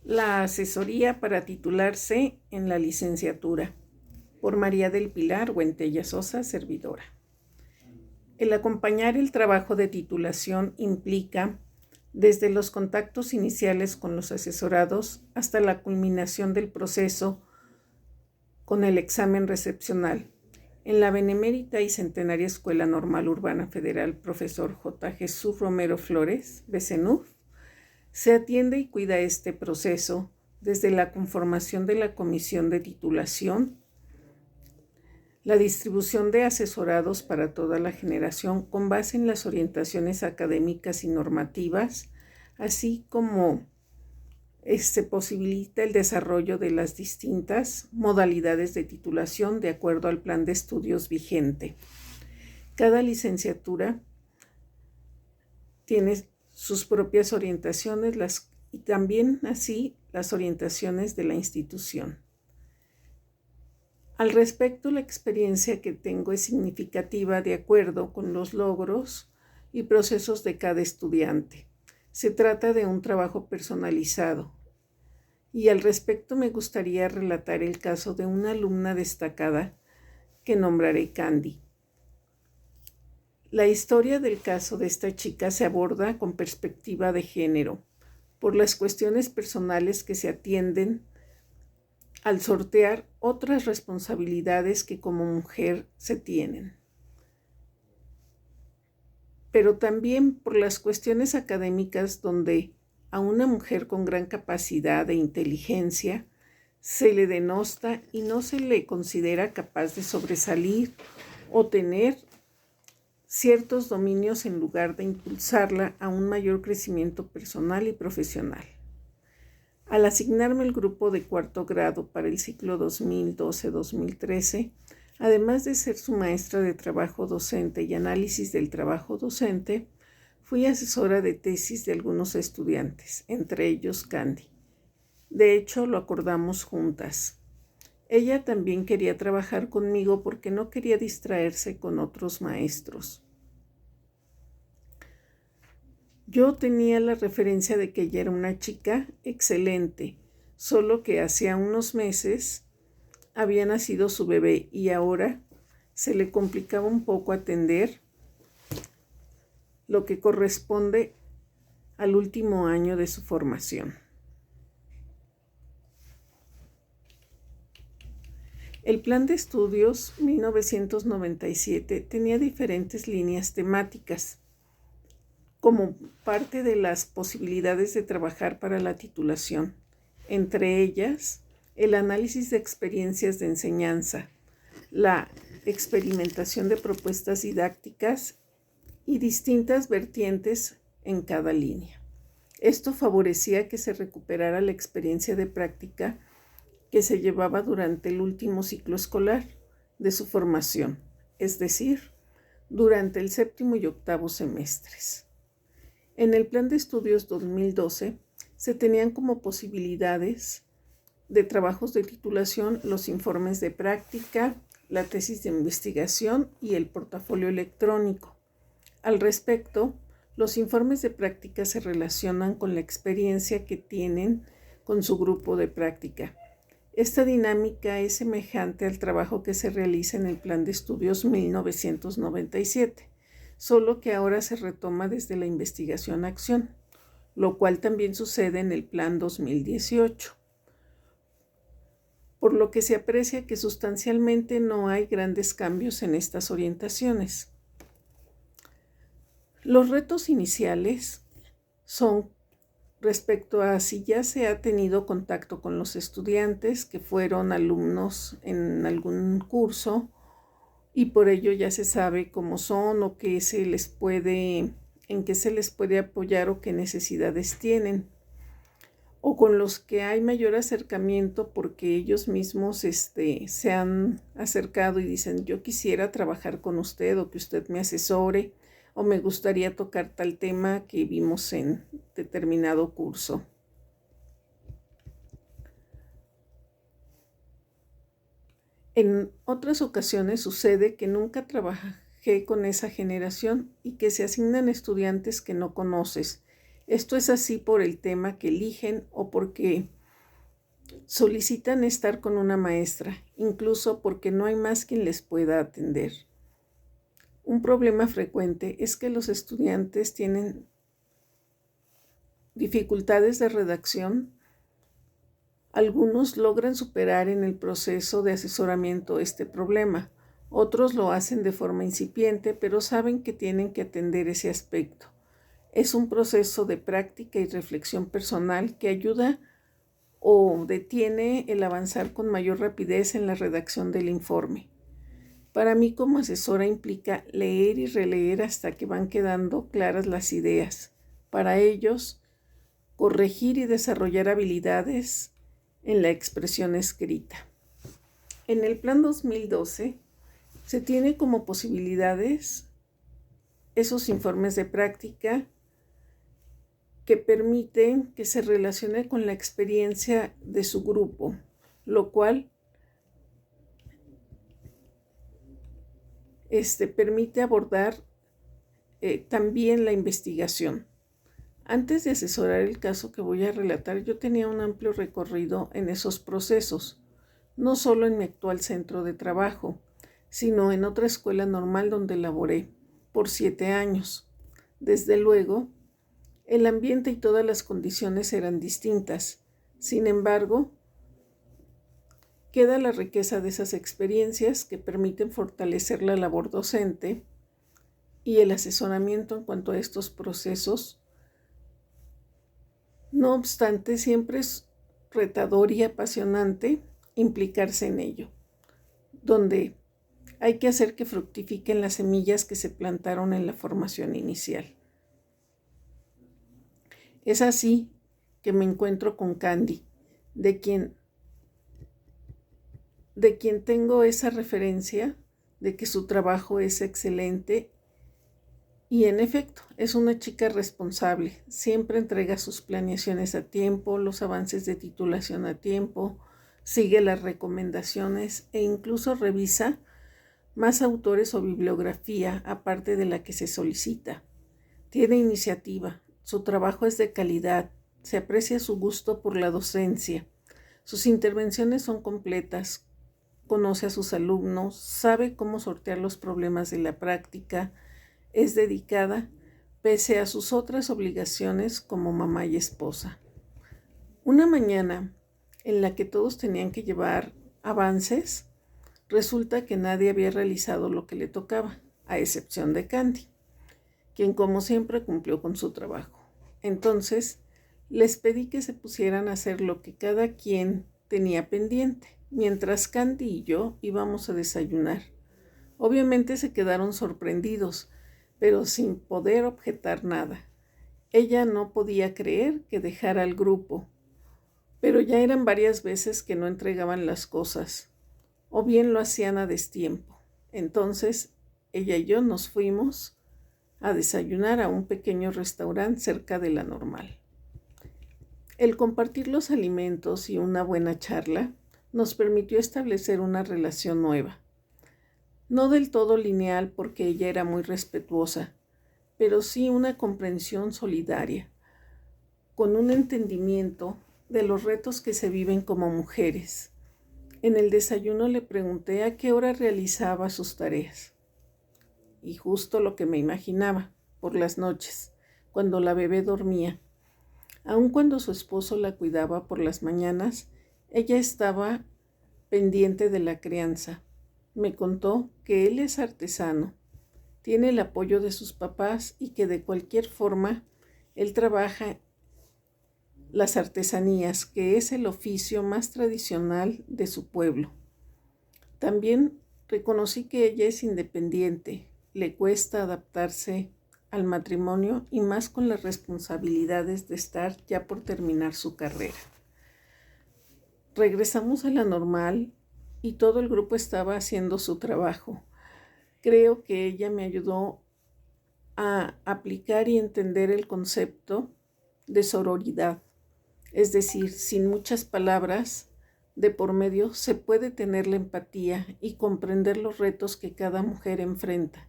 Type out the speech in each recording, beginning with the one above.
La asesoría para titularse en la licenciatura, por María del Pilar Huentella Sosa, servidora. El acompañar el trabajo de titulación implica desde los contactos iniciales con los asesorados hasta la culminación del proceso con el examen recepcional. En la Benemérita y Centenaria Escuela Normal Urbana Federal Profesor J. Jesús Romero Flores, BCNUF, se atiende y cuida este proceso desde la conformación de la comisión de titulación, la distribución de asesorados para toda la generación con base en las orientaciones académicas y normativas, así como se posibilita el desarrollo de las distintas modalidades de titulación de acuerdo al plan de estudios vigente. Cada licenciatura tiene sus propias orientaciones y también así las orientaciones de la institución. Al respecto, la experiencia que tengo es significativa de acuerdo con los logros y procesos de cada estudiante. Se trata de un trabajo personalizado y al respecto me gustaría relatar el caso de una alumna destacada que nombraré Candy. La historia del caso de esta chica se aborda con perspectiva de género, por las cuestiones personales que se atienden al sortear otras responsabilidades que como mujer se tienen, pero también por las cuestiones académicas donde a una mujer con gran capacidad e inteligencia se le denosta y no se le considera capaz de sobresalir o tener ciertos dominios en lugar de impulsarla a un mayor crecimiento personal y profesional. Al asignarme el grupo de cuarto grado para el ciclo 2012-2013, además de ser su maestra de trabajo docente y análisis del trabajo docente, fui asesora de tesis de algunos estudiantes, entre ellos Candy. De hecho, lo acordamos juntas. Ella también quería trabajar conmigo porque no quería distraerse con otros maestros. Yo tenía la referencia de que ella era una chica excelente, solo que hacía unos meses había nacido su bebé y ahora se le complicaba un poco atender lo que corresponde al último año de su formación. El plan de estudios 1997 tenía diferentes líneas temáticas como parte de las posibilidades de trabajar para la titulación, entre ellas el análisis de experiencias de enseñanza, la experimentación de propuestas didácticas y distintas vertientes en cada línea. Esto favorecía que se recuperara la experiencia de práctica que se llevaba durante el último ciclo escolar de su formación, es decir, durante el séptimo y octavo semestres. En el plan de estudios 2012 se tenían como posibilidades de trabajos de titulación los informes de práctica, la tesis de investigación y el portafolio electrónico. Al respecto, los informes de práctica se relacionan con la experiencia que tienen con su grupo de práctica. Esta dinámica es semejante al trabajo que se realiza en el plan de estudios 1997, solo que ahora se retoma desde la investigación-acción, lo cual también sucede en el plan 2018, por lo que se aprecia que sustancialmente no hay grandes cambios en estas orientaciones. Los retos iniciales son respecto a si ya se ha tenido contacto con los estudiantes que fueron alumnos en algún curso y por ello ya se sabe cómo son o en qué se les puede apoyar o qué necesidades tienen, o con los que hay mayor acercamiento porque ellos mismos se han acercado y dicen yo quisiera trabajar con usted o que usted me asesore o me gustaría tocar tal tema que vimos en determinado curso. En otras ocasiones sucede que nunca trabajé con esa generación y que se asignan estudiantes que no conoces, Esto es así por el tema que eligen o porque solicitan estar con una maestra, incluso porque no hay más quien les pueda atender. Un problema frecuente es que los estudiantes tienen dificultades de redacción. Algunos logran superar en el proceso de asesoramiento este problema. Otros lo hacen de forma incipiente, pero saben que tienen que atender ese aspecto. Es un proceso de práctica y reflexión personal que ayuda o detiene el avanzar con mayor rapidez en la redacción del informe. Para mí como asesora implica leer y releer hasta que van quedando claras las ideas. Para ellos, corregir y desarrollar habilidades en la expresión escrita. En el Plan 2012 se tiene como posibilidades esos informes de práctica que permiten que se relacione con la experiencia de su grupo, lo cual permite abordar también la investigación. Antes de asesorar el caso que voy a relatar, yo tenía un amplio recorrido en esos procesos, no solo en mi actual centro de trabajo, sino en otra escuela normal donde laboré por 7 años. Desde luego, el ambiente y todas las condiciones eran distintas. Sin embargo, queda la riqueza de esas experiencias que permiten fortalecer la labor docente y el asesoramiento en cuanto a estos procesos. No obstante, siempre es retador y apasionante implicarse en ello, donde hay que hacer que fructifiquen las semillas que se plantaron en la formación inicial. Es así que me encuentro con Candy, de quien tengo esa referencia de que su trabajo es excelente y en efecto es una chica responsable. Siempre entrega sus planeaciones a tiempo, los avances de titulación a tiempo, sigue las recomendaciones e incluso revisa más autores o bibliografía aparte de la que se solicita. Tiene iniciativa, su trabajo es de calidad, se aprecia su gusto por la docencia, sus intervenciones son completas, conoce a sus alumnos, sabe cómo sortear los problemas de la práctica, es dedicada pese a sus otras obligaciones como mamá y esposa. Una mañana en la que todos tenían que llevar avances, resulta que nadie había realizado lo que le tocaba, a excepción de Candy, quien como siempre cumplió con su trabajo. Entonces, les pedí que se pusieran a hacer lo que cada quien tenía pendiente, mientras Candy y yo íbamos a desayunar. Obviamente se quedaron sorprendidos, pero sin poder objetar nada. Ella no podía creer que dejara al grupo, pero ya eran varias veces que no entregaban las cosas, o bien lo hacían a destiempo. Entonces, ella y yo nos fuimos a desayunar a un pequeño restaurante cerca de la Normal. El compartir los alimentos y una buena charla nos permitió establecer una relación nueva. No del todo lineal porque ella era muy respetuosa, pero sí una comprensión solidaria, con un entendimiento de los retos que se viven como mujeres. En el desayuno le pregunté a qué hora realizaba sus tareas. Y justo lo que me imaginaba, por las noches, cuando la bebé dormía. Aun cuando su esposo la cuidaba por las mañanas, ella estaba pendiente de la crianza. Me contó que él es artesano, tiene el apoyo de sus papás y que de cualquier forma él trabaja las artesanías, que es el oficio más tradicional de su pueblo. También reconocí que ella es independiente, le cuesta adaptarse al matrimonio y más con las responsabilidades de estar ya por terminar su carrera. Regresamos a la Normal y todo el grupo estaba haciendo su trabajo. Creo que ella me ayudó a aplicar y entender el concepto de sororidad. Es decir, sin muchas palabras de por medio se puede tener la empatía y comprender los retos que cada mujer enfrenta,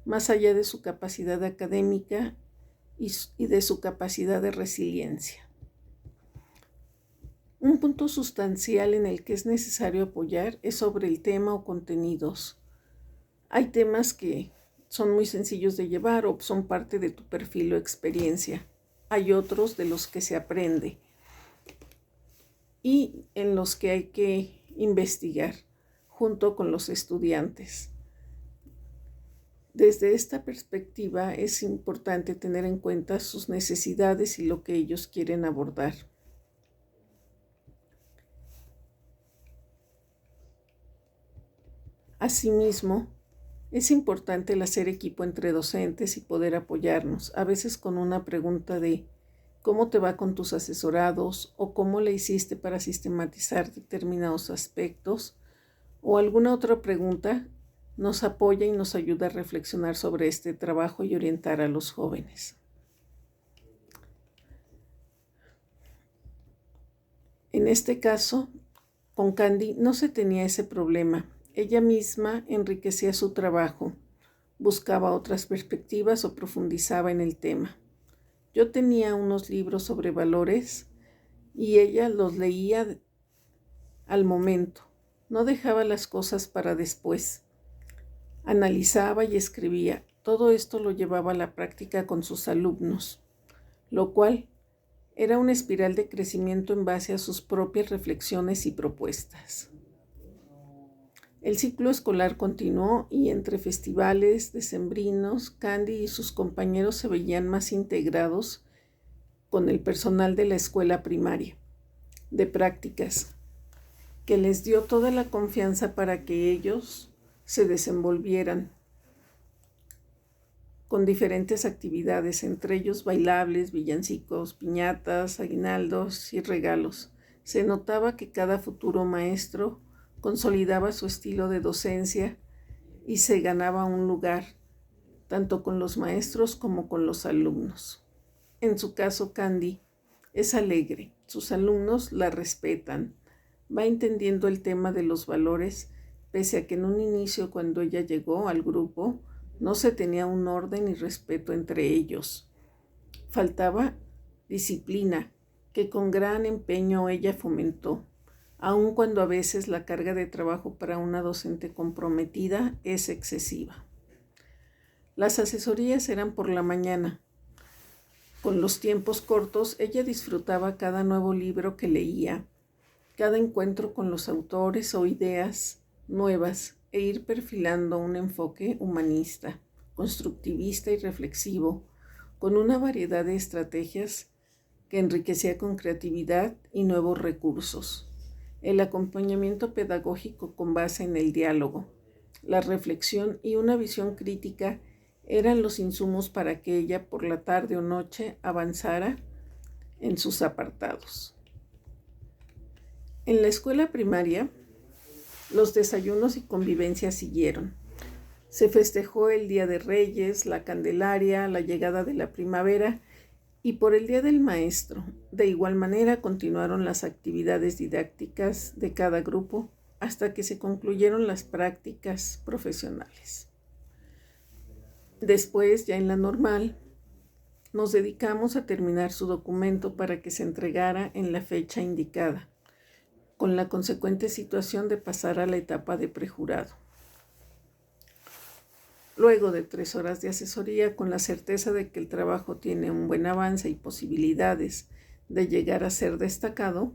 más allá de su capacidad académica y de su capacidad de resiliencia. Un punto sustancial en el que es necesario apoyar es sobre el tema o contenidos. Hay temas que son muy sencillos de llevar o son parte de tu perfil o experiencia. Hay otros de los que se aprende y en los que hay que investigar junto con los estudiantes. Desde esta perspectiva es importante tener en cuenta sus necesidades y lo que ellos quieren abordar. Asimismo, es importante el hacer equipo entre docentes y poder apoyarnos, a veces con una pregunta de ¿cómo te va con tus asesorados? O ¿cómo le hiciste para sistematizar determinados aspectos? O alguna otra pregunta nos apoya y nos ayuda a reflexionar sobre este trabajo y orientar a los jóvenes. En este caso, con Candy no se tenía ese problema. Ella misma enriquecía su trabajo, buscaba otras perspectivas o profundizaba en el tema. Yo tenía unos libros sobre valores y ella los leía al momento. No dejaba las cosas para después. Analizaba y escribía. Todo esto lo llevaba a la práctica con sus alumnos, lo cual era una espiral de crecimiento en base a sus propias reflexiones y propuestas. El ciclo escolar continuó y entre festivales decembrinos, Candy y sus compañeros se veían más integrados con el personal de la escuela primaria, de prácticas, que les dio toda la confianza para que ellos se desenvolvieran con diferentes actividades, entre ellos bailables, villancicos, piñatas, aguinaldos y regalos. Se notaba que cada futuro maestro consolidaba su estilo de docencia y se ganaba un lugar, tanto con los maestros como con los alumnos. En su caso, Candy es alegre, sus alumnos la respetan, va entendiendo el tema de los valores, pese a que en un inicio, cuando ella llegó al grupo, no se tenía un orden y respeto entre ellos. Faltaba disciplina, que con gran empeño ella fomentó, aun cuando a veces la carga de trabajo para una docente comprometida es excesiva. Las asesorías eran por la mañana. Con los tiempos cortos, ella disfrutaba cada nuevo libro que leía, cada encuentro con los autores o ideas nuevas e ir perfilando un enfoque humanista, constructivista y reflexivo, con una variedad de estrategias que enriquecía con creatividad y nuevos recursos. El acompañamiento pedagógico con base en el diálogo, la reflexión y una visión crítica eran los insumos para que ella por la tarde o noche avanzara en sus apartados. En la escuela primaria, los desayunos y convivencia siguieron. Se festejó el Día de Reyes, la Candelaria, la llegada de la primavera y por el Día del Maestro. De igual manera continuaron las actividades didácticas de cada grupo hasta que se concluyeron las prácticas profesionales. Después, ya en la normal, nos dedicamos a terminar su documento para que se entregara en la fecha indicada, con la consecuente situación de pasar a la etapa de prejurado. Luego de 3 horas de asesoría, con la certeza de que el trabajo tiene un buen avance y posibilidades de llegar a ser destacado,